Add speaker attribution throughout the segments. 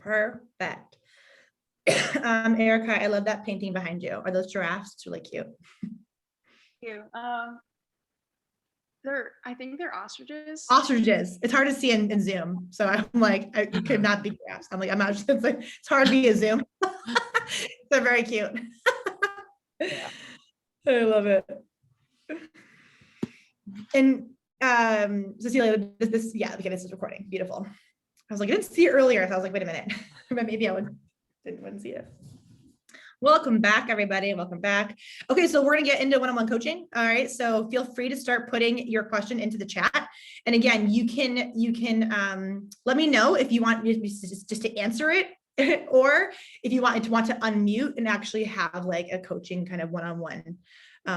Speaker 1: Perfect. Erica, I love that painting behind you. Are those giraffes? It's really cute.
Speaker 2: Thank you. I think they're ostriches.
Speaker 1: Ostriches. It's hard to see in Zoom. So I'm like, it could not be giraffes. I'm like, I'm not, it's hard to be a Zoom. They're very cute.
Speaker 2: Yeah.
Speaker 1: I love it. And Cecilia, this is recording. Beautiful. I was like, I didn't see it earlier. So I was like, wait a minute, but maybe I wouldn't see it. Welcome back, everybody. Welcome back. Okay, so we're gonna get into one-on-one coaching. All right, so feel free to start putting your question into the chat. And again, you can let me know if you want just to answer it, or if you want to unmute and actually have like a coaching kind of one-on-one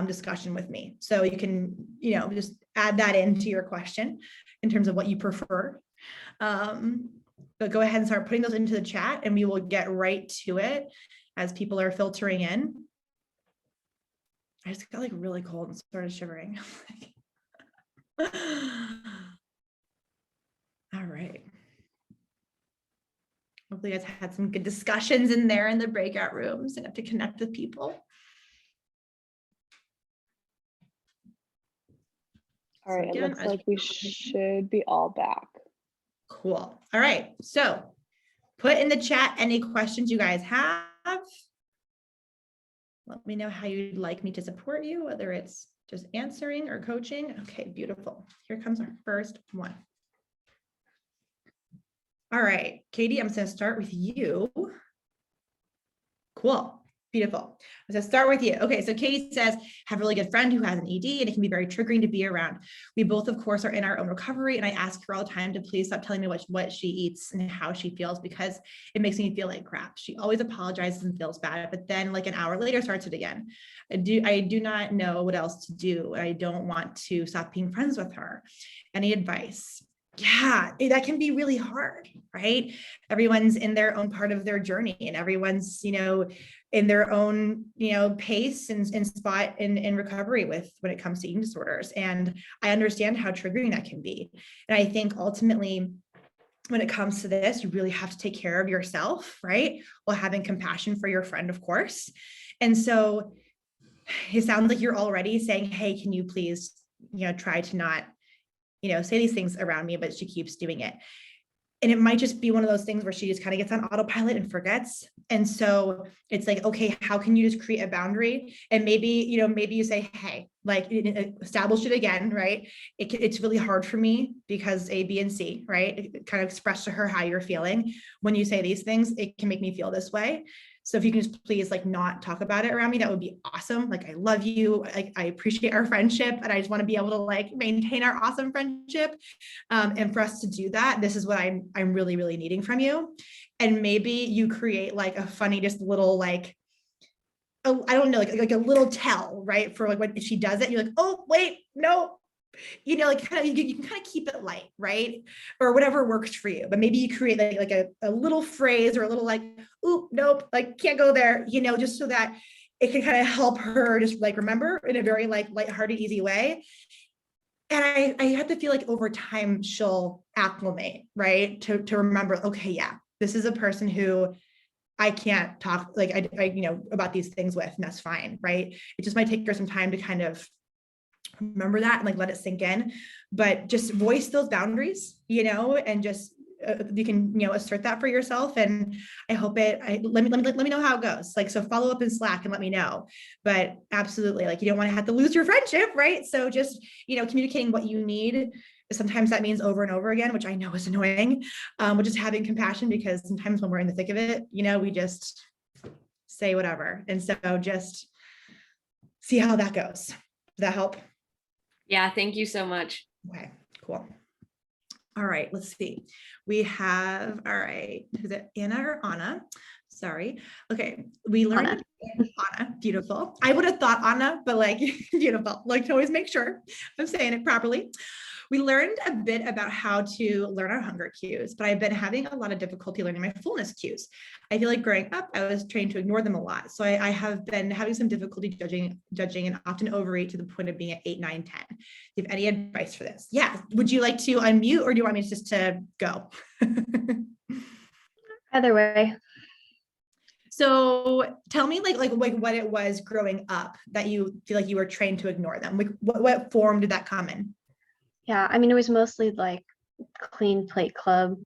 Speaker 1: discussion with me. So you can, just add that into your question in terms of what you prefer. But go ahead and start putting those into the chat, and we will get right to it as people are filtering in. I just got like really cold and started shivering. All right. Hopefully you guys had some good discussions in there in the breakout rooms and have to connect with people.
Speaker 3: All right, it looks like we should be all back.
Speaker 1: Cool. All right, so put in the chat any questions you guys have. Let me know how you'd like me to support you, whether it's just answering or coaching. Okay, beautiful. Here comes our first one. All right, Katie, I'm just going to start with you. Cool. Beautiful. So start with you. Okay, so Katie says, have a really good friend who has an ED and it can be very triggering to be around. We both, of course, are in our own recovery, and I ask her all the time to please stop telling me what she eats and how she feels, because it makes me feel like crap. She always apologizes and feels bad, but then like an hour later starts it again. I do not know what else to do. I don't want to stop being friends with her. Any advice? Yeah, that can be really hard, right? Everyone's in their own part of their journey, and everyone's, in their own, pace and spot in recovery when it comes to eating disorders. And I understand how triggering that can be. And I think ultimately, when it comes to this, you really have to take care of yourself, right? While having compassion for your friend, of course. And so it sounds like you're already saying, hey, can you please, try to not, say these things around me, but she keeps doing it. And it might just be one of those things where she just kind of gets on autopilot and forgets. And so it's like, okay, how can you just create a boundary? And maybe, maybe you say, hey, like establish it again, right? It's really hard for me because A, B, and C, right? Kind of express to her how you're feeling. When you say these things, it can make me feel this way. So if you can just please like not talk about it around me, that would be awesome. Like, I love you. I appreciate our friendship, and I just want to be able to like maintain our awesome friendship. And for us to do that, this is what I'm really, really needing from you. And maybe you create like a funny, just little like, I don't know, like a little tell, right? For like when she does it, you're like, oh, wait, no. Like kind of, you can kind of keep it light, right? Or whatever works for you. But maybe you create like a little phrase or a little like, ooh, nope, like can't go there, just so that it can kind of help her just like remember in a very like lighthearted, easy way. And I have to feel like over time she'll acclimate, right? To remember, okay, yeah, this is a person who I can't talk like I about these things with, and that's fine, right? It just might take her some time to kind of remember that and like let it sink in, but just voice those boundaries, and just you can assert that for yourself. And I hope let me know how it goes. Like, so follow up in Slack and let me know. But absolutely, like, you don't want to have to lose your friendship, right? So just communicating what you need. Sometimes that means over and over again, which I know is annoying, but just having compassion, because sometimes when we're in the thick of it, we just say whatever. And so just see how that goes. Does that help?
Speaker 4: Yeah, thank you so much.
Speaker 1: Okay, cool. All right, let's see. We have, all right, is it Anna or Anna? Sorry. Okay, we learned Anna, beautiful. I would have thought Anna, but like beautiful. Like to always make sure I'm saying it properly. We learned a bit about how to learn our hunger cues, but I've been having a lot of difficulty learning my fullness cues. I feel like growing up, I was trained to ignore them a lot. So I have been having some difficulty judging and often overeat to the point of being at 8, 9, 10. Do you have any advice for this? Yeah. Would you like to unmute, or do you want me just to go?
Speaker 5: Either way.
Speaker 1: So tell me like what it was growing up that you feel like you were trained to ignore them. Like what form did that come in?
Speaker 5: Yeah, I mean, it was mostly like clean plate club.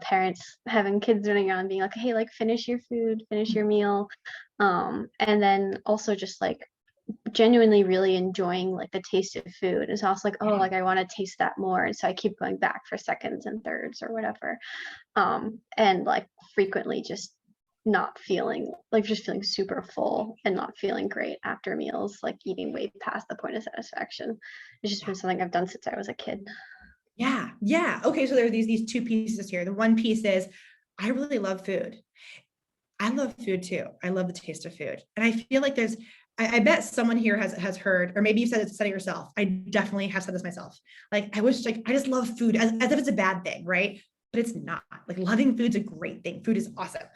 Speaker 5: Parents having kids running around being like, hey, like finish your food, finish your meal. And then also just like genuinely really enjoying like the taste of food. It's also like, oh, like I want to taste that more. And so I keep going back for seconds and thirds or whatever. And like frequently just not feeling like just feeling super full and not feeling great after meals, like eating way past the point of satisfaction. It's just been something I've done since I was a kid.
Speaker 1: Yeah. Yeah. Okay. So there are these two pieces here. The one piece is I really love food. I love food too. I love the taste of food. And I feel like I bet someone here has heard, or maybe you said it yourself. I definitely have said this myself. Like, I wish, like, I just love food as if it's a bad thing, right? But it's not. Like, loving food's a great thing. Food is awesome.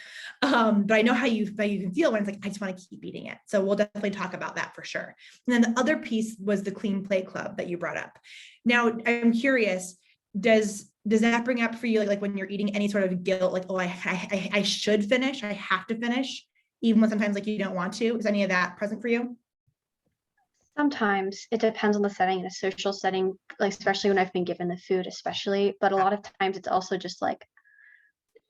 Speaker 1: But I know how you can feel when it's like, I just want to keep eating it. So we'll definitely talk about that for sure. And then the other piece was the clean plate club that you brought up. Now, I'm curious, does that bring up for you like when you're eating any sort of guilt, like, oh, I should finish, I have to finish, even when sometimes like you don't want to? Is any of that present for you?
Speaker 5: Sometimes it depends on the setting. In a social setting, like especially when I've been given the food, especially, but a lot of times it's also just like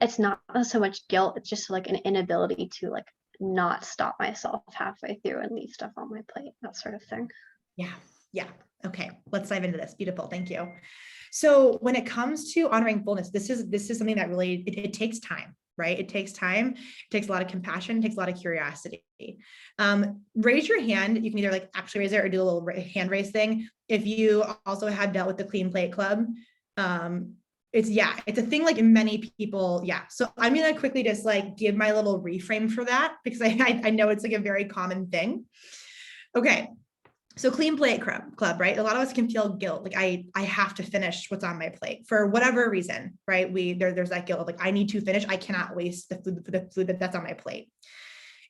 Speaker 5: it's not so much guilt, it's just like an inability to like not stop myself halfway through and leave stuff on my plate, that sort of thing.
Speaker 1: Yeah. Yeah. Okay. Let's dive into this. Beautiful. Thank you. So when it comes to honoring fullness, this is something that really, it takes time, right? It takes time. It takes a lot of compassion. It takes a lot of curiosity. Raise your hand. You can either like actually raise it or do a little hand raise thing. If you also have dealt with the clean plate club, it's a thing like many people. Yeah. So I'm going to quickly just like give my little reframe for that because I know it's like a very common thing. Okay. So clean plate club, right? A lot of us can feel guilt. Like I have to finish what's on my plate for whatever reason, right? There's that guilt of like, I need to finish. I cannot waste the food that's on my plate.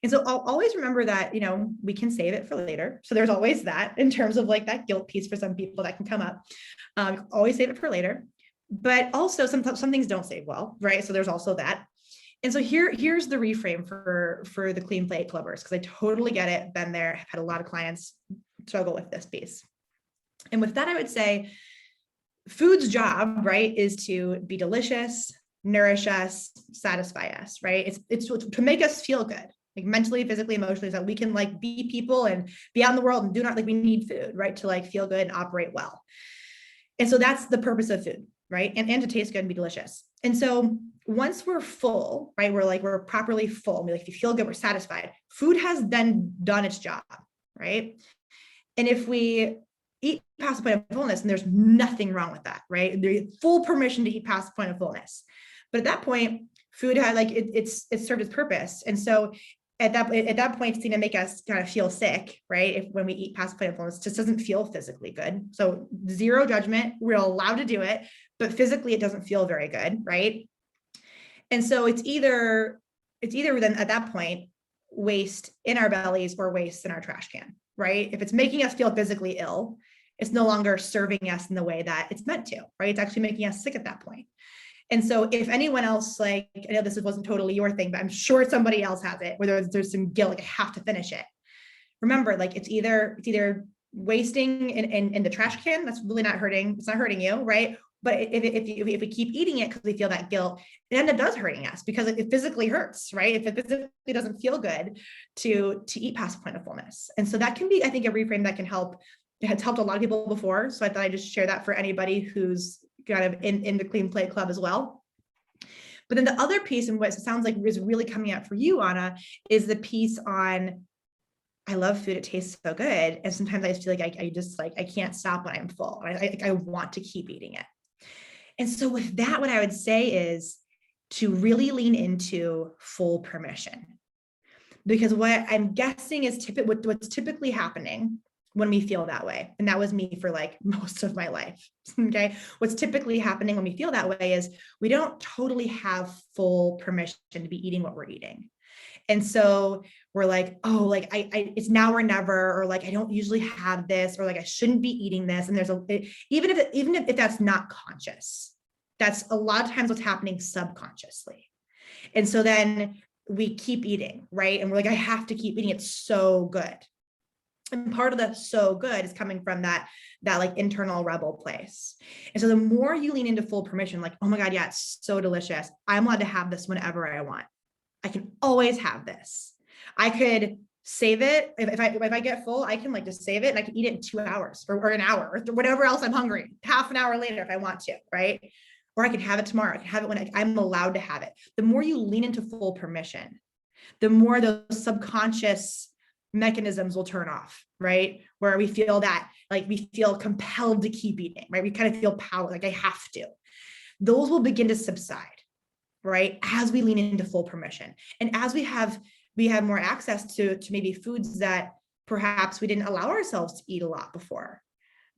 Speaker 1: And so I'll always remember that, we can save it for later. So there's always that in terms of like that guilt piece for some people that can come up. Always save it for later, but also some things don't save well, right? So there's also that. And so here's the reframe for the clean plate clubbers, because I totally get it, been there, have had a lot of clients struggle with this piece. And with that, I would say food's job, right, is to be delicious, nourish us, satisfy us, right? It's to make us feel good, like mentally, physically, emotionally, so that we can like be people and be out in the world and do not like we need food, right, to like feel good and operate well. And so that's the purpose of food, right? And to taste good and be delicious. And so once we're full, right, we're properly full, we like to feel good, we're satisfied, food has then done its job, right? And if we eat past the point of fullness, and there's nothing wrong with that, right? There's full permission to eat past the point of fullness. But at that point, food had like it's served its purpose. And so at that point, it's going to make us kind of feel sick, right? When we eat past the point of fullness, it just doesn't feel physically good. So zero judgment, we're allowed to do it, but physically it doesn't feel very good, right? And so it's either then at that point, waste in our bellies or waste in our trash can, right? If it's making us feel physically ill, it's no longer serving us in the way that it's meant to, right? It's actually making us sick at that point. And so if anyone else, like, I know this wasn't totally your thing, but I'm sure somebody else has it, where there's some guilt, like I have to finish it. Remember, like it's either wasting in the trash can, that's really not hurting, it's not hurting you, right? But if we keep eating it because we feel that guilt, it ends up does hurting us because it physically hurts, right? If it physically doesn't feel good to eat past the point of fullness. And so that can be, I think, a reframe that can help. It has helped a lot of people before. So I thought I'd just share that for anybody who's kind of in the clean plate club as well. But then the other piece, and what it sounds like is really coming out for you, Anna, is the piece on, I love food, it tastes so good. And sometimes I just feel like I can't stop when I'm full. I want to keep eating it. And so with that, what I would say is to really lean into full permission. Because what I'm guessing is what's typically happening when we feel that way, and that was me for like most of my life, okay? What's typically happening when we feel that way is we don't totally have full permission to be eating what we're eating. And so we're like, oh, like it's now or never, or like, I don't usually have this, or like, I shouldn't be eating this. And there's even if that's not conscious, that's a lot of times what's happening subconsciously. And so then we keep eating, right? And we're like, I have to keep eating. It's so good. And part of the so good is coming from that like internal rebel place. And so the more you lean into full permission, like, oh my God, yeah, it's so delicious. I'm allowed to have this whenever I want. I can always have this. I could save it. If I get full, I can like just save it and I can eat it in 2 hours or an hour or whatever else I'm hungry, half an hour later if I want to, right? Or I can have it tomorrow. I can have it when I'm allowed to have it. The more you lean into full permission, the more those subconscious mechanisms will turn off, right? Where we feel that, like we feel compelled to keep eating, right? We kind of feel power, like I have to. Those will begin to subside, right? As we lean into full permission. And as we have more access to maybe foods that perhaps we didn't allow ourselves to eat a lot before.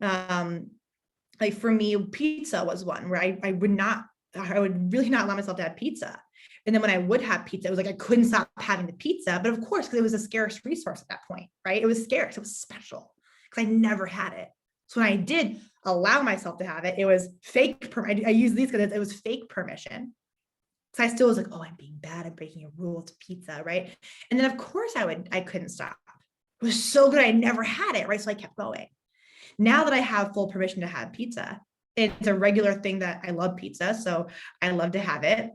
Speaker 1: Like for me, pizza was one where I would really not allow myself to have pizza. And then when I would have pizza, it was like I couldn't stop having the pizza. But of course, because it was a scarce resource at that point, right? It was scarce, it was special because I never had it. So when I did allow myself to have it, it was fake. I use these because it was fake permission. So I still was like, oh, I'm being bad. I'm breaking a rule to pizza, right? And then of course I couldn't stop. It was so good. I never had it, right? So I kept going. Now that I have full permission to have pizza, it's a regular thing that I love pizza. So I love to have it.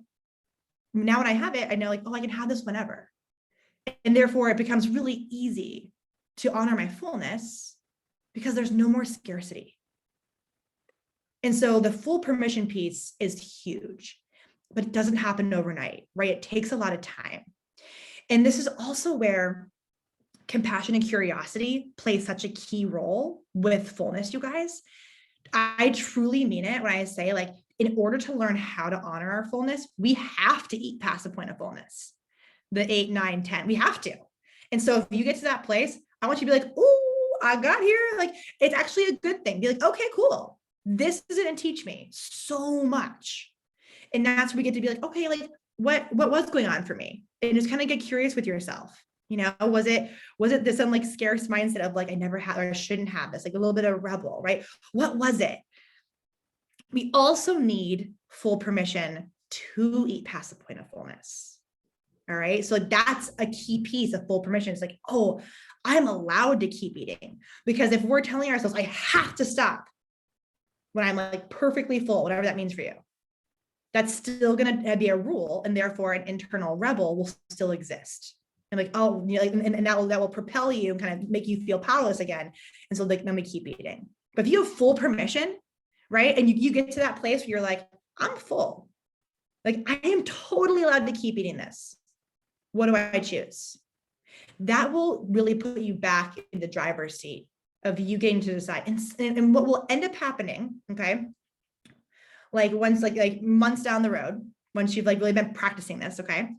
Speaker 1: Now when I have it, I know like, oh, I can have this whenever. And therefore it becomes really easy to honor my fullness because there's no more scarcity. And so the full permission piece is huge, but it doesn't happen overnight, right? It takes a lot of time. And this is also where compassion and curiosity play such a key role with fullness, you guys. I truly mean it when I say, like, in order to learn how to honor our fullness, we have to eat past the point of fullness, the 8, 9, 10. We have to. And so if you get to that place, I want you to be like, oh, I got here. Like, it's actually a good thing. Be like, okay, cool. This is going to teach me so much. And that's where we get to be like, okay, like what was going on for me? And just kind of get curious with yourself. You know, was it this some like scarce mindset of like, I never had, or I shouldn't have this, like a little bit of rebel, right? What was it? We also need full permission to eat past the point of fullness. All right. So that's a key piece of full permission. It's like, oh, I'm allowed to keep eating, because if we're telling ourselves, I have to stop when I'm like perfectly full, whatever that means for you, that's still going to be a rule. And therefore an internal rebel will still exist. And like, oh, you know, and that will propel you and kind of make you feel powerless again. And so like, let me keep eating. But if you have full permission, right? And you get to that place where you're like, I'm full. Like, I am totally allowed to keep eating this. What do I choose? That will really put you back in the driver's seat of you getting to decide. And what will end up happening, okay? Like once, like months down the road, once you've like really been practicing this, okay?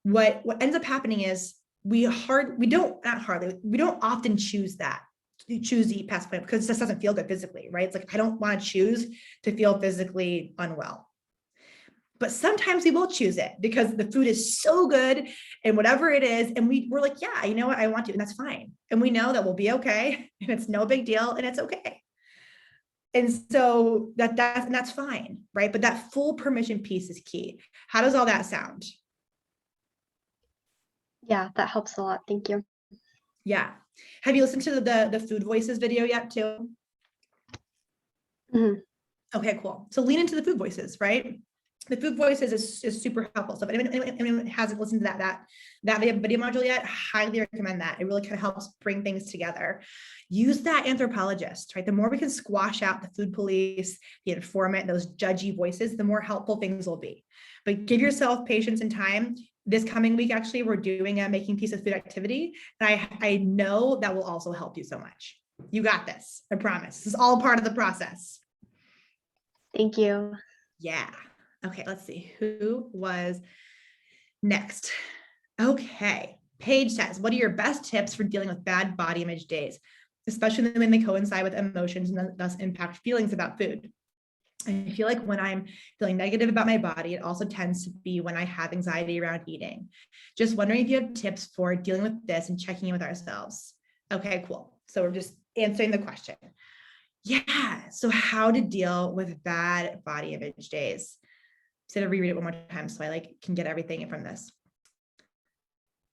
Speaker 1: What ends up happening is we don't often choose to eat past the point because it just doesn't feel good physically, right? It's like, I don't want to choose to feel physically unwell. But sometimes we will choose it because the food is so good and whatever it is. And we're like, yeah, you know what? I want to, and that's fine. And we know that we'll be okay and it's no big deal and it's okay. And so that's fine, right? But that full permission piece is key. How does all that sound?
Speaker 5: Yeah, that helps a lot. Thank you.
Speaker 1: Yeah. Have you listened to the Food Voices video yet too?
Speaker 5: Mhm.
Speaker 1: Okay, cool. So lean into the food voices, right? The food voices is super helpful. So if anyone hasn't listened to that video module yet, highly recommend that. It really kind of helps bring things together. Use that anthropologist, right? The more we can squash out the food police, the informant, those judgy voices, the more helpful things will be. But give yourself patience and time. This coming week, actually, we're doing a making peace with food activity. And I know that will also help you so much. You got this, I promise. This is all part of the process.
Speaker 5: Thank you.
Speaker 1: Yeah. Okay, let's see who was next. Okay, Paige says, what are your best tips for dealing with bad body image days, especially when they coincide with emotions and thus impact feelings about food? I feel like when I'm feeling negative about my body, it also tends to be when I have anxiety around eating. Just wondering if you have tips for dealing with this and checking in with ourselves. Okay, cool. So we're just answering the question. Yeah, so how to deal with bad body image days. So to reread it one more time so I like can get everything from this.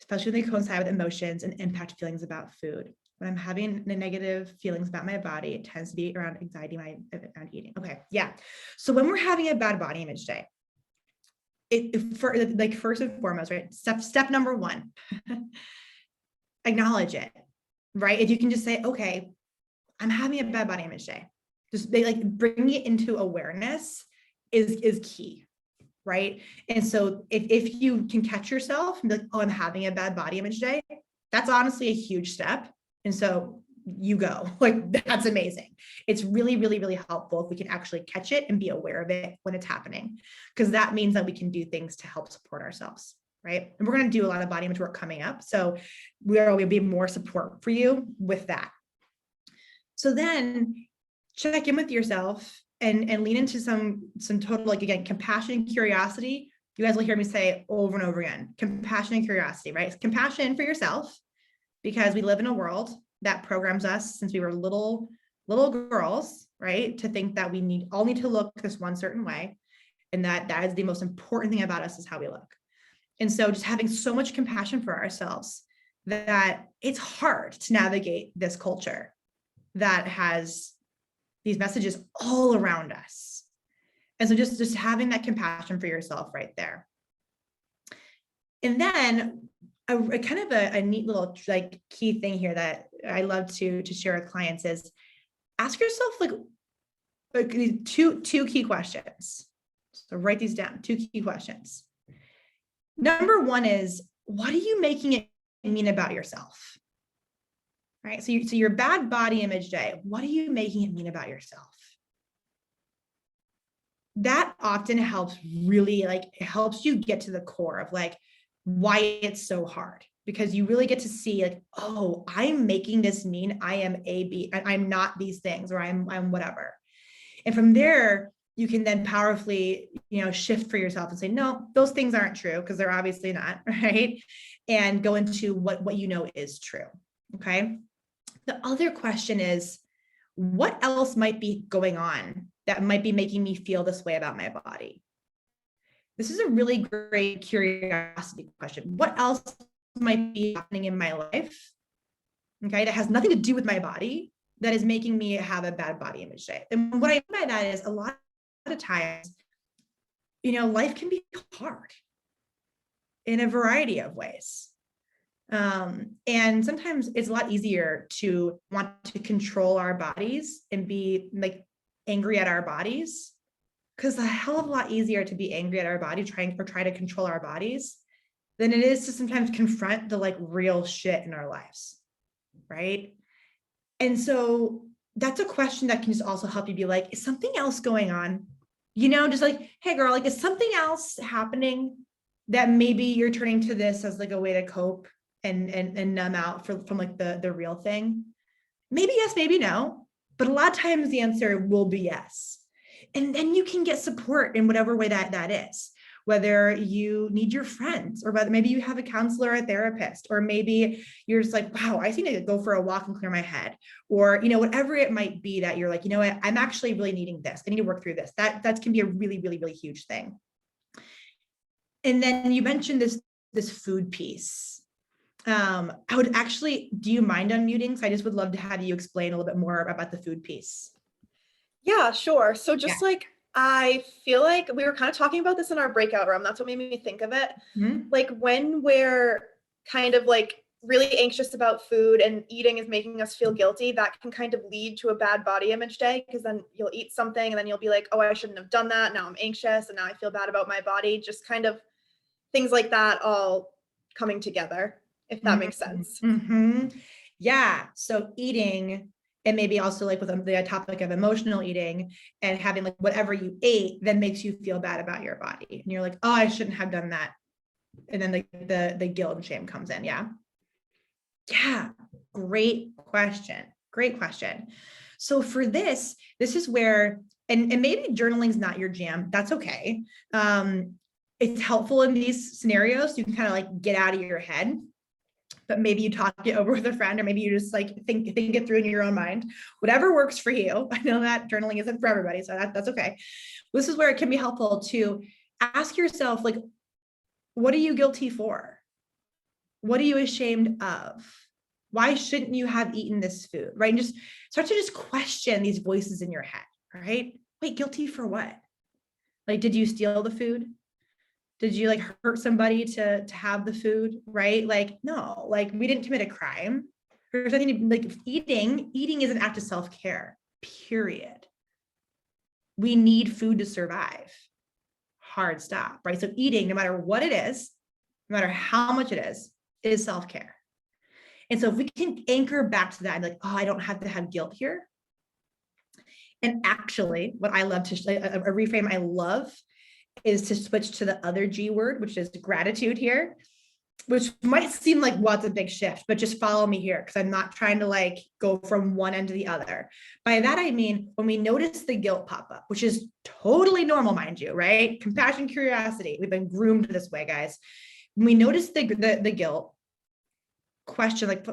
Speaker 1: Especially when they coincide with emotions and impact feelings about food. When I'm having the negative feelings about my body, it tends to be around anxiety around eating. Okay, yeah. So when we're having a bad body image day, first and foremost, right? Step number one, acknowledge it, right? If you can just say, okay, I'm having a bad body image day. Just bring it into awareness is key, right? And so if you can catch yourself and be like, oh, I'm having a bad body image day, that's honestly a huge step. And so you go, like, that's amazing. It's really, really, really helpful if we can actually catch it and be aware of it when it's happening, because that means that we can do things to help support ourselves, right? And we're going to do a lot of body image work coming up. So we'll be more support for you with that. So then check in with yourself and lean into some total, like, again, compassion and curiosity. You guys will hear me say over and over again, compassion and curiosity, right? Compassion for yourself, because we live in a world that programs us since we were little girls, right? To think that we all need to look this one certain way. And that is the most important thing about us, is how we look. And so just having so much compassion for ourselves that it's hard to navigate this culture that has these messages all around us. And so just having that compassion for yourself right there. And then a kind of a neat little like key thing here that I love to share with clients is ask yourself like two key questions. So write these down, 2 key questions. Number 1 is, what are you making it mean about yourself? Right? So your bad body image day, what are you making it mean about yourself? That often helps it helps you get to the core of like why it's so hard, because you really get to see like, oh, I'm making this mean I am I'm not these things, or I'm whatever. And from there, you can then powerfully, shift for yourself and say, no, those things aren't true, because they're obviously not, right? And go into what is true. Okay. The other question is, what else might be going on that might be making me feel this way about my body? This is a really great curiosity question. What else might be happening in my life, okay, that has nothing to do with my body, that is making me have a bad body image day? And what I mean by that is, a lot of times, life can be hard in a variety of ways. And sometimes it's a lot easier to want to control our bodies and be like angry at our bodies, because it's a hell of a lot easier to be angry at our body, try to control our bodies, than it is to sometimes confront the like real shit in our lives, right? And so that's a question that can just also help you be like, is something else going on? Just like, hey girl, like, is something else happening that maybe you're turning to this as like a way to cope and numb out from like the real thing? Maybe yes, maybe no, but a lot of times the answer will be yes. And then you can get support in whatever way that is, whether you need your friends, or whether maybe you have a counselor or a therapist, or maybe you're just like, wow, I think I could go for a walk and clear my head, or, whatever it might be that you're like, what, I'm actually really needing this. I need to work through this. That can be a really, really, really huge thing. And then you mentioned this food piece. I would actually, do you mind unmuting? So I just would love to have you explain a little bit more about the food piece.
Speaker 6: Yeah, sure. So just like, I feel like we were kind of talking about this in our breakout room. That's what made me think of it.
Speaker 1: Mm-hmm.
Speaker 6: Like when we're kind of like really anxious about food and eating is making us feel guilty, that can kind of lead to a bad body image day, because then you'll eat something and then you'll be like, oh, I shouldn't have done that. Now I'm anxious and now I feel bad about my body. Just kind of things like that all coming together, if that makes sense.
Speaker 1: Mm-hmm. Yeah. So eating, and maybe also like with the topic of emotional eating and having like whatever you ate then makes you feel bad about your body. And you're like, oh, I shouldn't have done that. And then the guilt and shame comes in. Yeah. Yeah. Great question. Great question. So for this is where, and maybe journaling's not your jam. That's okay. It's helpful in these scenarios. You can kind of like get out of your head, but maybe you talk it over with a friend, or maybe you just like think it through in your own mind, whatever works for you. I know that journaling isn't for everybody, so that's okay. This is where it can be helpful to ask yourself, like, what are you guilty for? What are you ashamed of? Why shouldn't you have eaten this food, right? And just start to just question these voices in your head, right? Wait, guilty for what? Like, did you steal the food? Did you like hurt somebody to have the food, right? Like, no, like we didn't commit a crime. There's nothing to, like, eating is an act of self-care, period. We need food to survive. Hard stop, right? So eating, no matter what it is, no matter how much it is self-care. And so if we can anchor back to that, like, oh, I don't have to have guilt here. And actually, what I love to, a reframe I love is to switch to the other G word, which is gratitude here, which might seem like, what's a big shift, but just follow me here because I'm not trying to like go from one end to the other. By that, I mean, when we notice the guilt pop up, which is totally normal, mind you, right? Compassion, curiosity. We've been groomed this way, guys. When we notice the guilt, question, like,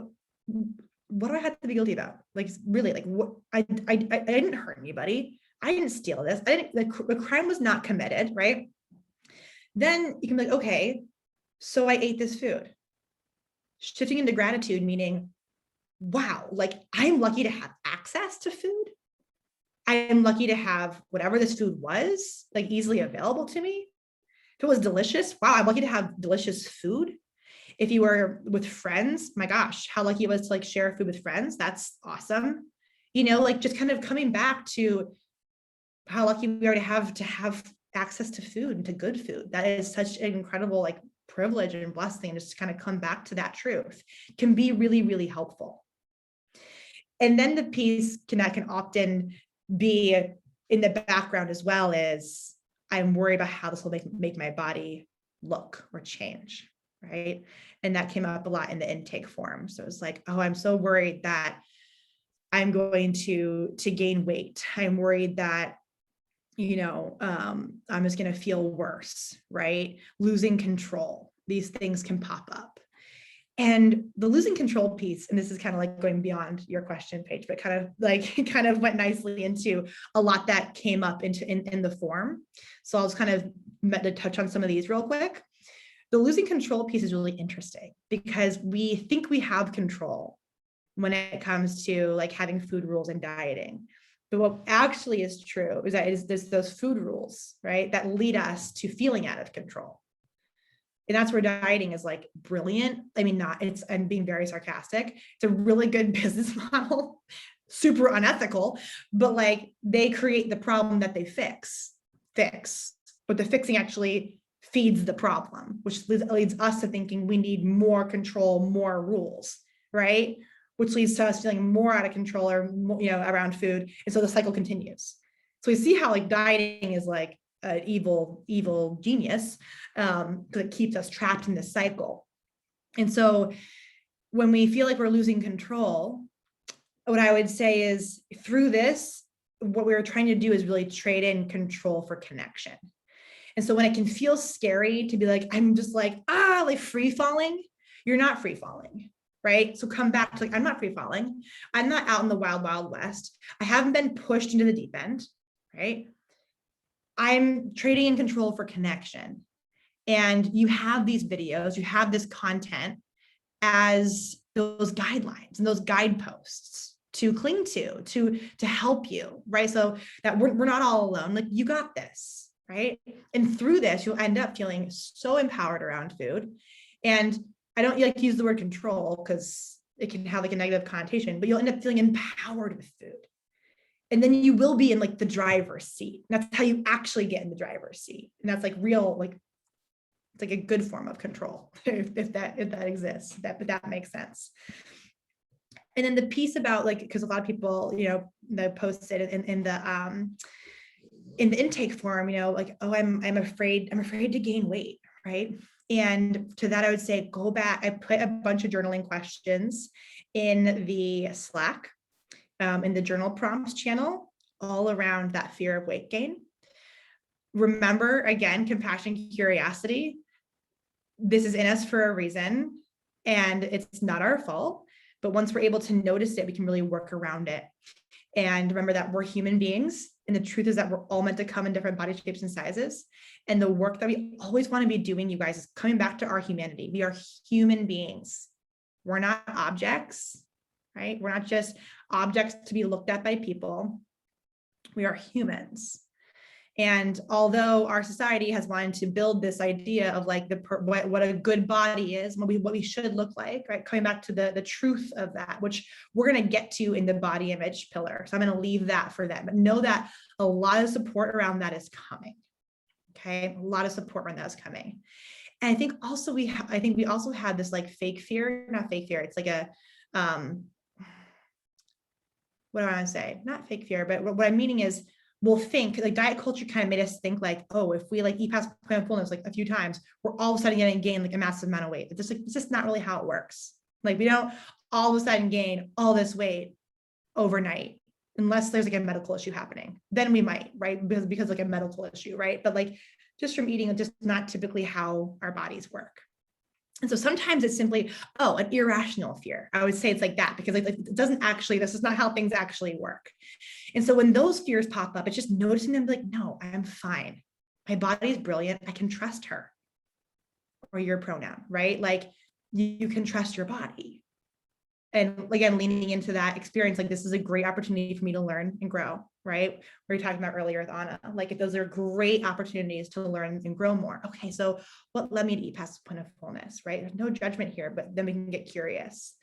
Speaker 1: what do I have to be guilty about? Like, really, like, what? I didn't hurt anybody. I didn't steal this. The crime was not committed, right? Then you can be like, okay, so I ate this food. Shifting into gratitude, meaning, wow, like I'm lucky to have access to food. I am lucky to have whatever this food was, like easily available to me. If it was delicious, wow, I'm lucky to have delicious food. If you were with friends, my gosh, how lucky it was to like share food with friends. That's awesome. You know, like just kind of coming back to how lucky we are to have access to food and to good food. That is such an incredible like privilege and blessing. Just to kind of come back to that truth can be really, really helpful. And then the piece that can often be in the background as well is I'm worried about how this will make my body look or change, right? And that came up a lot in the intake form. So it's like, oh, I'm so worried that I'm going to gain weight. I'm worried that, you know, I'm just going to feel worse, right? Losing control. These things can pop up. And the losing control piece, and this is kind of like going beyond your question, Paige, but kind of went nicely into a lot that came up in the form. So I'll just kind of touch on some of these real quick. The losing control piece is really interesting because we think we have control when it comes to like having food rules and dieting. But what actually is true is that there's those food rules, right, that lead us to feeling out of control. And that's where dieting is like brilliant. I mean, I'm being very sarcastic. It's a really good business model, super unethical, but like they create the problem that they fix, but the fixing actually feeds the problem, which leads us to thinking we need more control, more rules, right? Which leads to us feeling more out of control or, you know, around food. And so the cycle continues. So we see how like dieting is like an evil genius because it keeps us trapped in this cycle. And so when we feel like we're losing control, what I would say is through this, what we were trying to do is really trade in control for connection. And so when it can feel scary to be like, I'm just like free falling, you're not free falling, right? So come back to like, I'm not free falling. I'm not out in the wild, wild west. I haven't been pushed into the deep end, right? I'm trading in control for connection. And you have these videos, you have this content as those guidelines and those guideposts to cling to help you, right? So that we're not all alone, like you got this, right? And through this, you'll end up feeling so empowered around food. And I don't like to use the word control because it can have like a negative connotation, but you'll end up feeling empowered with food. And then you will be in like the driver's seat. And that's how you actually get in the driver's seat. And that's like real, like, it's like a good form of control if that exists, but that makes sense. And then the piece about like, because a lot of people, you know, that posted in the intake form, you know, like, oh, I'm afraid to gain weight, right? And to that, I would say, go back. I put a bunch of journaling questions in the Slack, in the journal prompts channel, all around that fear of weight gain. Remember, again, compassion, curiosity. This is in us for a reason, and it's not our fault. But once we're able to notice it, we can really work around it. And remember that we're human beings And the truth is that we're all meant to come in different body shapes and sizes. And the work that we always want to be doing, you guys, is coming back to our humanity. We are human beings. We're not objects, right? We're not just objects to be looked at by people. We are humans. And although our society has wanted to build this idea of like what a good body is, what we should look like, right? Coming back to the truth of that, which we're going to get to in the body image pillar. So I'm going to leave that for that, but know that a lot of support around that is coming. Okay, a lot of support around that is coming. And I think also we also had this like fake fear, not fake fear. It's like a what do I want to say? Not fake fear, but what I'm meaning is, we'll think like diet culture kind of made us think like, oh, if we like eat past point of fullness like a few times, we're all of a sudden going to gain like a massive amount of weight. It's just not really how it works. Like we don't all of a sudden gain all this weight overnight, unless there's like a medical issue happening. Then we might, right? Because like a medical issue, right? But like just from eating, just not typically how our bodies work. And so sometimes it's simply, oh, an irrational fear. I would say it's like that because like it doesn't actually, this is not how things actually work. And so when those fears pop up, it's just noticing them like, no, I'm fine. My body is brilliant. I can trust her, or your pronoun, right? Like you can trust your body. And again, leaning into that experience, like this is a great opportunity for me to learn and grow, right? We were talking about earlier with Anna, like those are great opportunities to learn and grow more. Okay, so what led me to eat past the point of fullness, right? There's no judgment here, but then we can get curious.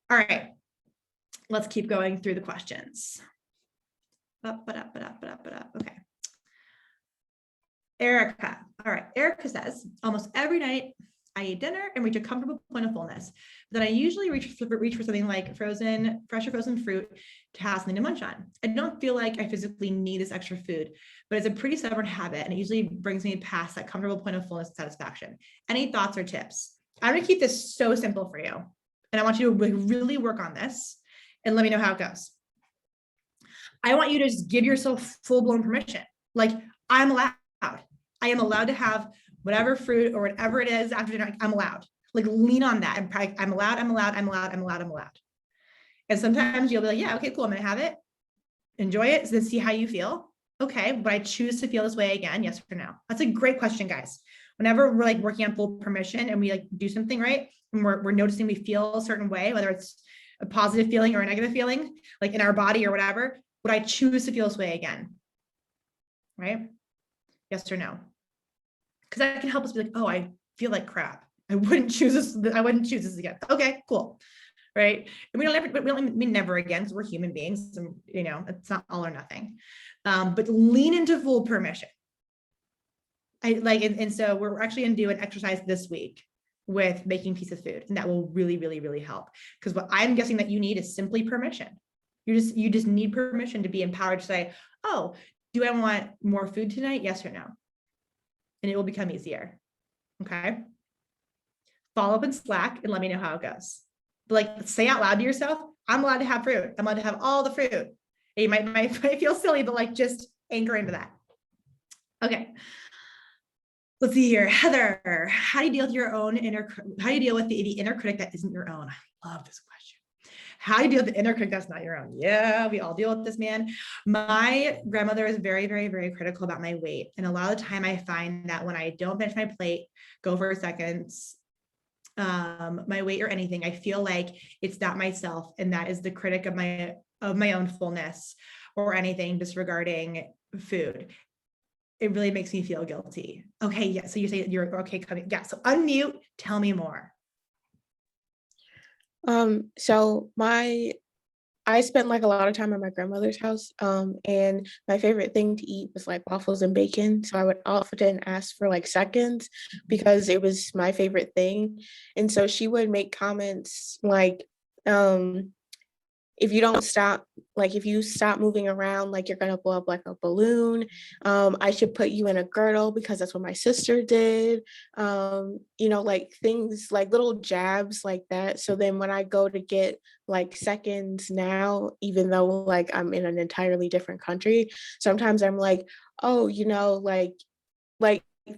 Speaker 1: All right, let's keep going through the questions. Okay. Erica. All right, Erica says, almost every night I eat dinner and reach a comfortable point of fullness. Then I usually reach for something like fresh or frozen fruit to have something to munch on. I don't feel like I physically need this extra food, but it's a pretty stubborn habit and it usually brings me past that comfortable point of fullness and satisfaction. Any thoughts or tips? I'm gonna keep this so simple for you. And I want you to really work on this and let me know how it goes. I want you to just give yourself full-blown permission. Like I'm allowed. I am allowed to have whatever fruit or whatever it is after dinner. I'm allowed. Like lean on that. I'm allowed. And sometimes you'll be like, yeah, okay, cool. I'm going to have it. Enjoy it. So then see how you feel. Okay. But I choose to feel this way again. Yes or no? That's a great question, guys. Whenever we're like working on full permission and we like do something right, and we're noticing we feel a certain way, whether it's a positive feeling or a negative feeling, like in our body or whatever, would I choose to feel this way again? Right? Yes or no? Because that can help us be like, oh, I feel like crap. I wouldn't choose this. I wouldn't choose this again. Okay, cool. Right. And we don't mean never again because we're human beings and you know, it's not all or nothing. But lean into full permission. And so we're actually going to do an exercise this week with making pieces of food. And that will really, really, really help. Because what I'm guessing that you need is simply permission. You just need permission to be empowered to say, oh, do I want more food tonight? Yes or no? And it will become easier. Okay. Follow up in Slack and let me know how it goes. But like say out loud to yourself, I'm allowed to have fruit. I'm allowed to have all the fruit. And you might feel silly, but like just anchor into that. Okay. Let's see here. Heather, how do you deal with your own how do you deal with the inner critic that isn't your own? I love this question. How do you deal with the inner critic that's not your own? Yeah, we all deal with this, man. My grandmother is very, very, very critical about my weight. And a lot of the time I find that when I don't finish my plate, go for seconds, my weight or anything, I feel like it's not myself. And that is the critic of my own fullness or anything disregarding food. It really makes me feel guilty. Okay, yeah, so you say you're okay coming. Yeah, so unmute, tell me more.
Speaker 7: So I spent like a lot of time at my grandmother's house, and my favorite thing to eat was like waffles and bacon. So I would often ask for like seconds because it was my favorite thing. And so she would make comments like, if you don't stop, like if you stop moving around, like you're gonna blow up like a balloon. I should put you in a girdle because that's what my sister did. You know, like things like little jabs like that. So then when I go to get like seconds now, even though like I'm in an entirely different country, sometimes I'm like, oh, you know, like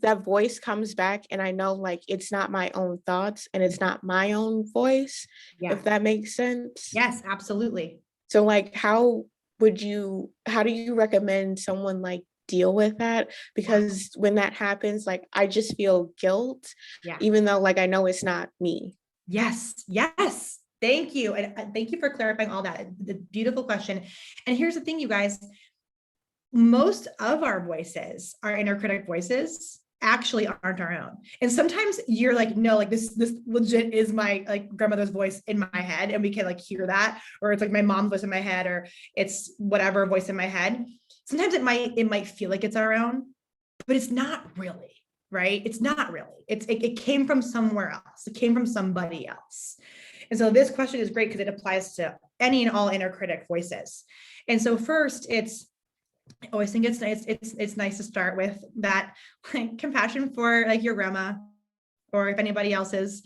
Speaker 7: that voice comes back and I know like it's not my own thoughts and it's not my own voice,
Speaker 1: Yeah.
Speaker 7: if that makes sense.
Speaker 1: Yes, absolutely.
Speaker 7: So like how how do you recommend someone like deal with that? Because when that happens, like I just feel guilt,
Speaker 1: Yeah.
Speaker 7: even though like I know it's not me.
Speaker 1: Yes. Yes. Thank you. And thank you for clarifying all that. The beautiful question. And here's the thing, you guys, most of our voices, our inner critic voices, actually aren't our own. And sometimes you're like, no, like this legit is my like grandmother's voice in my head, and we can like hear that, or it's like my mom's voice in my head, or it's whatever voice in my head. Sometimes it might feel like it's our own, but it's not really, right? It's not really. It came from somewhere else. It came from somebody else. And so this question is great because it applies to any and all inner critic voices. And so first, I always think it's nice to start with that like compassion for like your grandma, or if anybody else's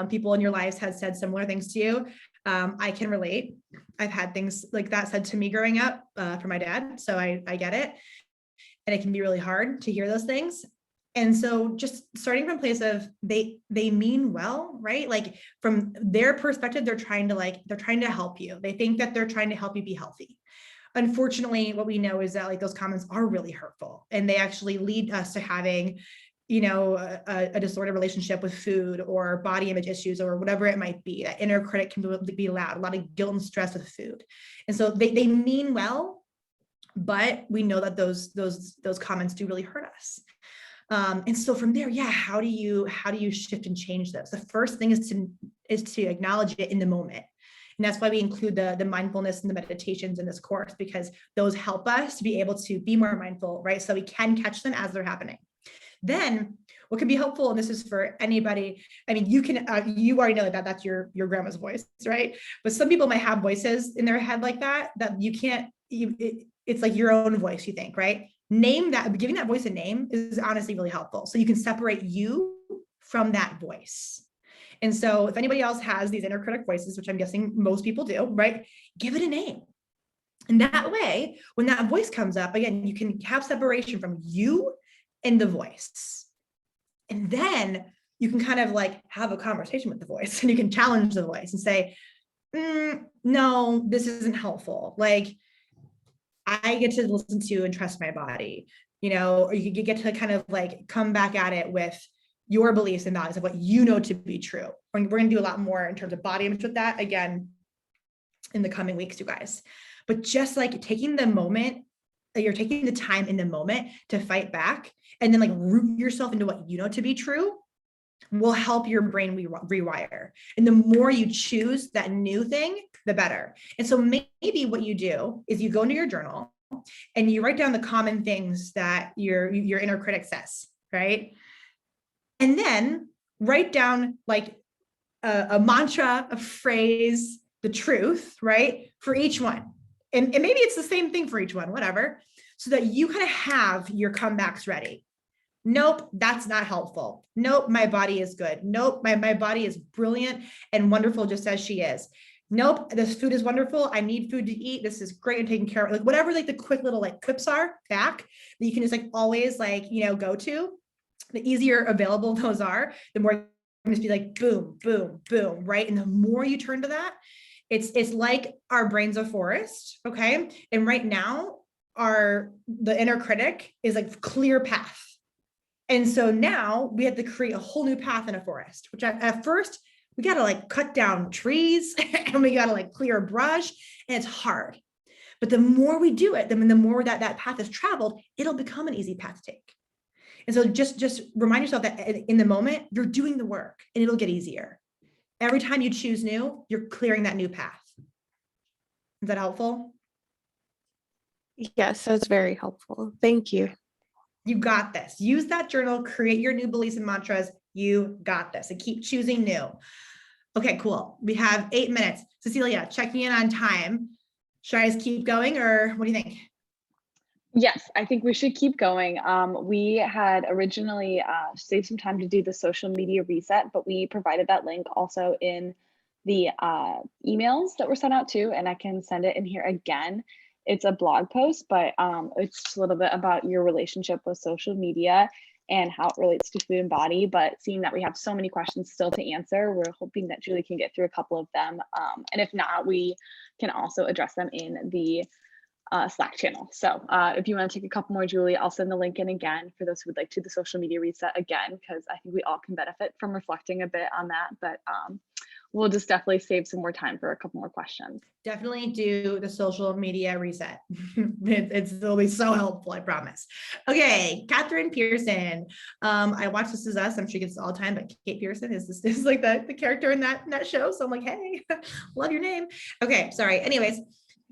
Speaker 1: people in your lives has said similar things to you. I can relate. I've had things like that said to me growing up from my dad, so I get it, and it can be really hard to hear those things. And so just starting from a place of they mean well, right? Like from their perspective, they're trying to help you. They think that they're trying to help you be healthy. Unfortunately, what we know is that like those comments are really hurtful, and they actually lead us to having, you know, a disordered relationship with food or body image issues or whatever it might be. That inner critic can be loud, a lot of guilt and stress with food. And so they mean well, but we know that those comments do really hurt us. And so from there, yeah, how do you shift and change those? The first thing is to acknowledge it in the moment. And that's why we include the mindfulness and the meditations in this course, because those help us to be able to be more mindful, right? So we can catch them as they're happening. Then what can be helpful, and this is for anybody, I mean, you can, you already know that that's your grandma's voice, right? But some people might have voices in their head like that you can't, it's like your own voice, you think, right? Name that, giving that voice a name is honestly really helpful. So you can separate you from that voice. And so if anybody else has these inner critic voices, which I'm guessing most people do, right? Give it a name. And that way, when that voice comes up, again, you can have separation from you and the voice. And then you can kind of like have a conversation with the voice, and you can challenge the voice and say, no, this isn't helpful. Like, I get to listen to and trust my body, you know, or you get to kind of like come back at it with your beliefs and values of what you know to be true. We're going to do a lot more in terms of body image with that, again, in the coming weeks, you guys. But just like taking the moment, you're taking the time in the moment to fight back, and then like root yourself into what you know to be true, will help your brain rewire. And the more you choose that new thing, the better. And so maybe what you do is you go into your journal and you write down the common things that your inner critic says, right? And then write down like a mantra, a phrase, the truth, right? For each one. And maybe it's the same thing for each one, whatever, so that you kind of have your comebacks ready. Nope, that's not helpful. Nope, my body is good. Nope, my body is brilliant and wonderful just as she is. Nope, this food is wonderful. I need food to eat. This is great and taken care of. Like whatever like the quick little like quips are back that you can just like always like, you know, go to. The easier available those are, the more you can just be like boom, boom, boom, right? And the more you turn to that, it's like our brain's a forest, okay? And right now, the inner critic is like clear path. And so now we have to create a whole new path in a forest, which at first we got to like cut down trees and we got to like clear a brush, and it's hard. But the more we do it, then the more that path is traveled, it'll become an easy path to take. And so just remind yourself that in the moment, you're doing the work and it'll get easier. Every time you choose new, you're clearing that new path. Is that helpful?
Speaker 7: Yes, that's very helpful. Thank you.
Speaker 1: You got this. Use that journal, create your new beliefs and mantras. You got this, and keep choosing new. Okay, cool. We have 8 minutes. Cecilia, checking in on time. Should I just keep going, or what do you think?
Speaker 3: Yes, I think we should keep going. We had originally saved some time to do the social media reset, but we provided that link also in the emails that were sent out too, and I can send it in here again. It's a blog post, but it's just a little bit about your relationship with social media and how it relates to food and body. But seeing that we have so many questions still to answer, we're hoping that Julie can get through a couple of them. And if not, we can also address them in the Slack channel. So if you want to take a couple more, Julie, I'll send the link in again for those who would like to do the social media reset again, because I think we all can benefit from reflecting a bit on that. But we'll just definitely save some more time for a couple more questions.
Speaker 1: Definitely do the social media reset. It'll be so helpful, I promise. Okay, Catherine Pearson. I watch This Is Us. I'm sure you get this all the time, but Kate Pearson is like the character in that show. So I'm like, hey, love your name. Okay, sorry. Anyways,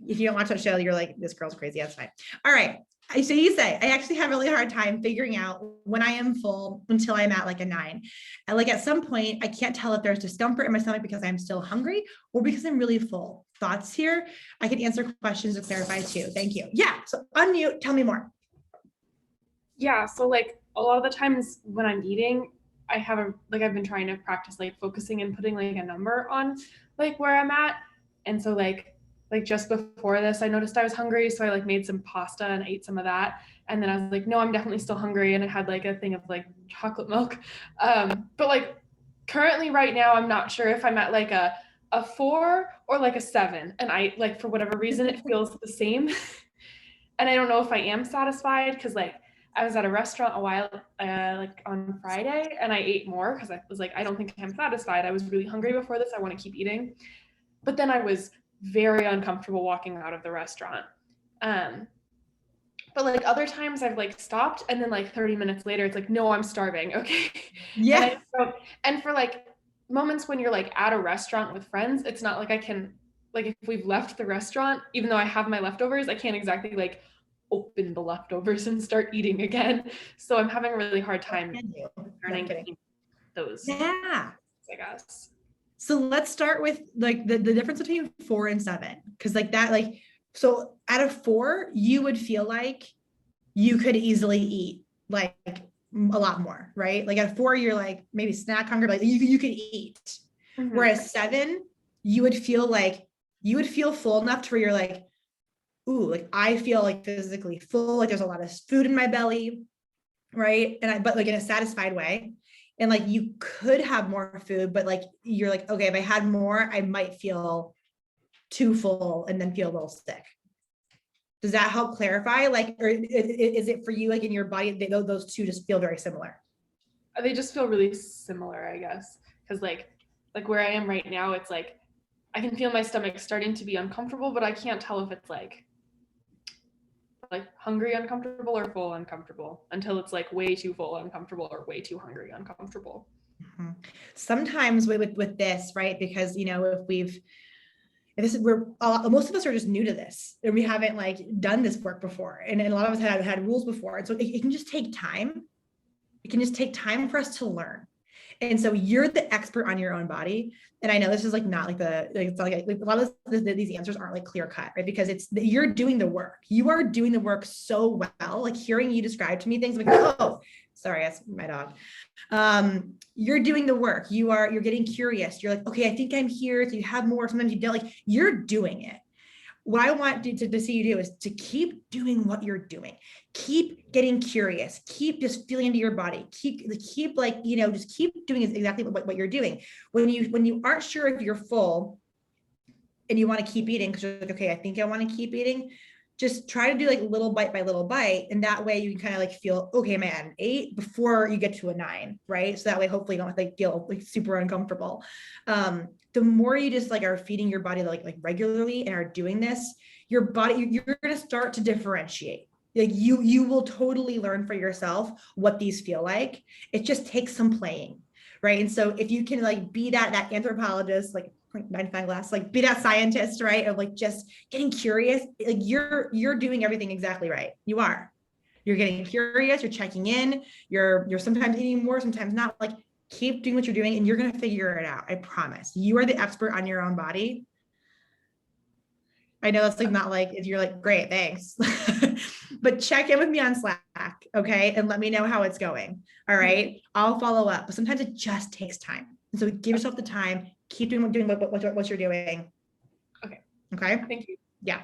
Speaker 1: if you don't watch that show, you're like, this girl's crazy. That's fine. All right. So you say, I actually have a really hard time figuring out when I am full until I'm at like a 9. And like at some point, I can't tell if there's discomfort in my stomach because I'm still hungry or because I'm really full. Thoughts here? I can answer questions to clarify too. Thank you. Yeah. So unmute, tell me more.
Speaker 2: Yeah, so like a lot of the times when I'm eating, I've been trying to practice like focusing and putting like a number on like where I'm at. And so like just before this, I noticed I was hungry. So I like made some pasta and ate some of that. And then I was like, no, I'm definitely still hungry. And I had like a thing of like chocolate milk. But like currently right now, I'm not sure if I'm at like a 4 or like a 7. And I like, for whatever reason, it feels the same. And I don't know if I am satisfied because like I was at a restaurant a while, like on Friday, and I ate more because I was like, I don't think I'm satisfied. I was really hungry before this. I want to keep eating. But then I was very uncomfortable walking out of the restaurant. But like other times I've like stopped and then like 30 minutes later, it's like, no, I'm starving. Okay.
Speaker 1: Yeah.
Speaker 2: And for like moments when you're like at a restaurant with friends, it's not like I can, like if we've left the restaurant, even though I have my leftovers, I can't exactly like open the leftovers and start eating again. So I'm having a really hard time learning those.
Speaker 1: Yeah.
Speaker 2: I guess.
Speaker 1: So let's start with like the difference between 4 and 7. Cause like that, like, so at a 4, you would feel like you could easily eat like a lot more, right? Like at 4, you're like maybe snack hungry, but like you could eat.
Speaker 2: Mm-hmm.
Speaker 1: Whereas 7, you would feel full enough to where you're like, ooh, like I feel like physically full, like there's a lot of food in my belly, right? But like in a satisfied way. And like you could have more food, but like you're like, okay, if I had more, I might feel too full and then feel a little sick. Does that help clarify? Like, or is it for you, like in your body, those two just feel very similar?
Speaker 2: They just feel really similar, I guess. Because like where I am right now, it's like I can feel my stomach starting to be uncomfortable, but I can't tell if it's like hungry uncomfortable or full uncomfortable until it's like way too full uncomfortable or way too hungry uncomfortable.
Speaker 1: Mm-hmm. Sometimes with this, right? Because most of us are just new to this and we haven't like done this work before. And a lot of us had rules before. And so it can just take time. It can just take time for us to learn. And so you're the expert on your own body. And I know this is like not like it's not like a lot of these answers aren't like clear cut, right? Because you're doing the work. You are doing the work so well. Like hearing you describe to me things like, oh, sorry, that's my dog. You're doing the work. You're getting curious. You're like, okay, I think I'm here. So you have more. Sometimes you don't. Like you're doing it. What I want to see you do is to keep doing what you're doing. Keep getting curious. Keep just feeling into your body. Keep like, just keep doing exactly what you're doing. When you aren't sure if you're full and you want to keep eating because you're like, okay, I think I want to keep eating. Just try to do like little bite by little bite. And that way you can kind of like feel, okay, am I at an 8 before you get to a 9, right? So that way, hopefully you don't like feel like super uncomfortable. The more you just like are feeding your body like regularly and are doing this, your body, you're going to start to differentiate. Like you will totally learn for yourself what these feel like. It just takes some playing, right? And so if you can like be that anthropologist, like 95 glass, like be that scientist, right? Of like just getting curious, like you're doing everything exactly right. You are. You're getting curious, you're checking in, you're sometimes eating more, sometimes not. Like keep doing what you're doing and you're gonna figure it out. I promise. You are the expert on your own body. I know that's like not like if you're like, great, thanks. But check in with me on Slack, okay? And let me know how it's going. All right. I'll follow up. But sometimes it just takes time. And so give yourself the time. Keep doing what you're doing.
Speaker 2: Okay.
Speaker 1: Okay.
Speaker 2: Thank you.
Speaker 1: Yeah.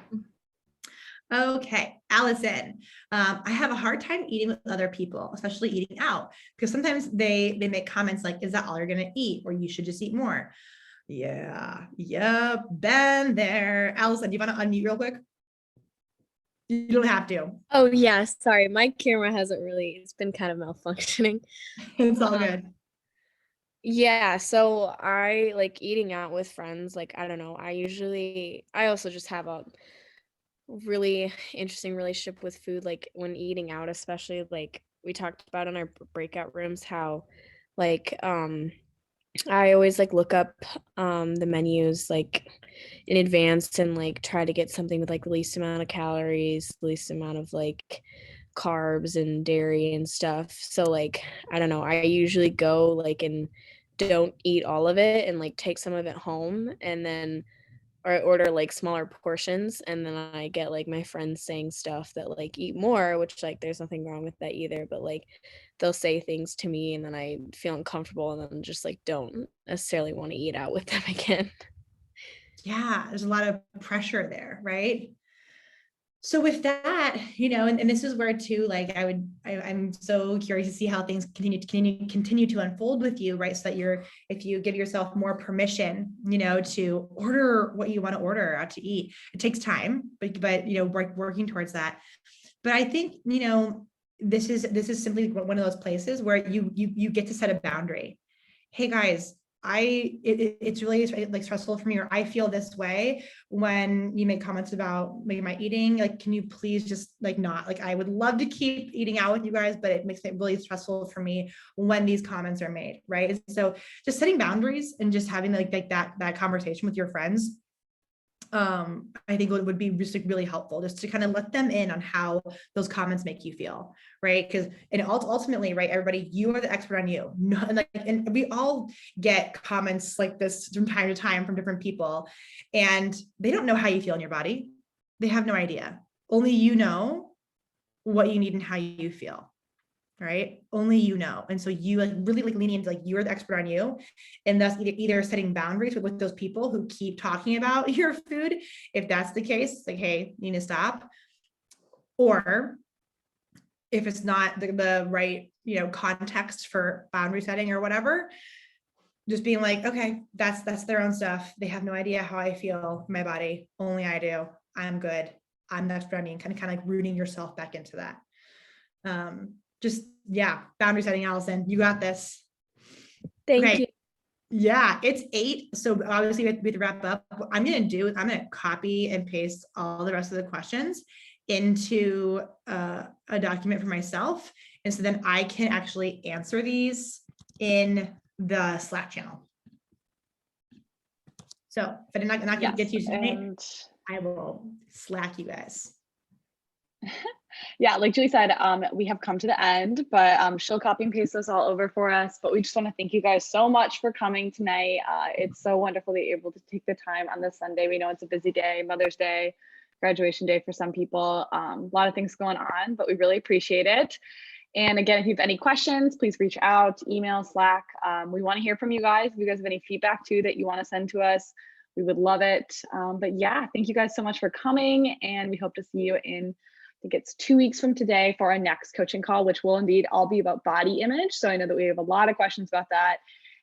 Speaker 1: Okay, Allison. I have a hard time eating with other people, especially eating out, because sometimes they make comments like, is that all you're gonna eat? Or you should just eat more. Yeah, yep, been there. Allison, do you want to unmute real quick? You don't have to.
Speaker 8: Oh yeah, sorry. My camera hasn't really, it's been kind of malfunctioning.
Speaker 1: It's all good.
Speaker 8: Yeah, so I like eating out with friends. Like, I don't know. I also just have a really interesting relationship with food. Like when eating out, especially like we talked about in our breakout rooms, how like I always like look up the menus like in advance and like try to get something with like the least amount of calories, least amount of like carbs and dairy and stuff. So like I don't know, I usually go like and don't eat all of it and like take some of it home and then or I order like smaller portions and then I get like my friends saying stuff that like eat more, which like there's nothing wrong with that either, but like they'll say things to me and then I feel uncomfortable and then just like don't necessarily want to eat out with them again.
Speaker 1: Yeah, there's a lot of pressure there, right? So with that, and this is where too, like I'm so curious to see how things continue to unfold with you, right? So that if you give yourself more permission, to order what you want to order out to eat, it takes time, but working towards that. But I think, this is simply one of those places where you get to set a boundary. Hey guys, it's really like stressful for me, or I feel this way when you make comments about maybe my eating. Like, can you please just like not, like, I would love to keep eating out with you guys, but it makes it really stressful for me when these comments are made, right? And so just setting boundaries and just having like that conversation with your friends, I think it would be just like really helpful just to kind of let them in on how those comments make you feel, right? Because ultimately, right, everybody, you are the expert on you. No, and we all get comments like this from time to time from different people, and they don't know how you feel in your body. They have no idea. Only you know what you need and how you feel. Right? Only you know. And so you like really like leaning into like you're the expert on you, and thus either setting boundaries with those people who keep talking about your food. If that's the case, like, hey, you need to stop. Or if it's not the right, context for boundary setting or whatever, just being like, okay, that's their own stuff. They have no idea how I feel in my body. Only I do. I'm good. I'm the expert on me, and kind of like rooting yourself back into that. Boundary setting, Allison, you got this.
Speaker 8: Thank you.
Speaker 1: Yeah, it's 8. So obviously we have to wrap up. What I'm going to copy and paste all the rest of the questions into a document for myself. And so then I can actually answer these in the Slack channel. So if I'm not going to get you tonight, I will Slack you guys.
Speaker 3: Yeah, like Julie said, we have come to the end, but she'll copy and paste this all over for us. But we just want to thank you guys so much for coming tonight. It's so wonderful that you're able to take the time on this Sunday. We know it's a busy day, Mother's Day, graduation day for some people, a lot of things going on, but we really appreciate it. And again, if you have any questions, please reach out, email, Slack. We want to hear from you guys. If you guys have any feedback too that you want to send to us, we would love it. But yeah, thank you guys so much for coming, and we hope to see you in, I think it's 2 weeks from today for our next coaching call, which will indeed all be about body image. So I know that we have a lot of questions about that,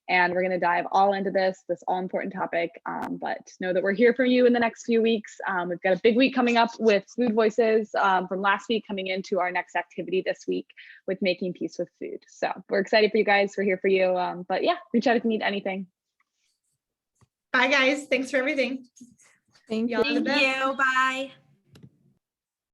Speaker 3: and we're going to dive all into this all important topic. But know that we're here for you in the next few weeks. We've got a big week coming up with Food Voices from last week coming into our next activity this week with Making Peace with Food. So we're excited for you guys. We're here for you. But yeah, reach out if you need anything.
Speaker 1: Bye guys. Thanks for everything.
Speaker 7: Thank
Speaker 1: Y'all are the best.
Speaker 4: Bye.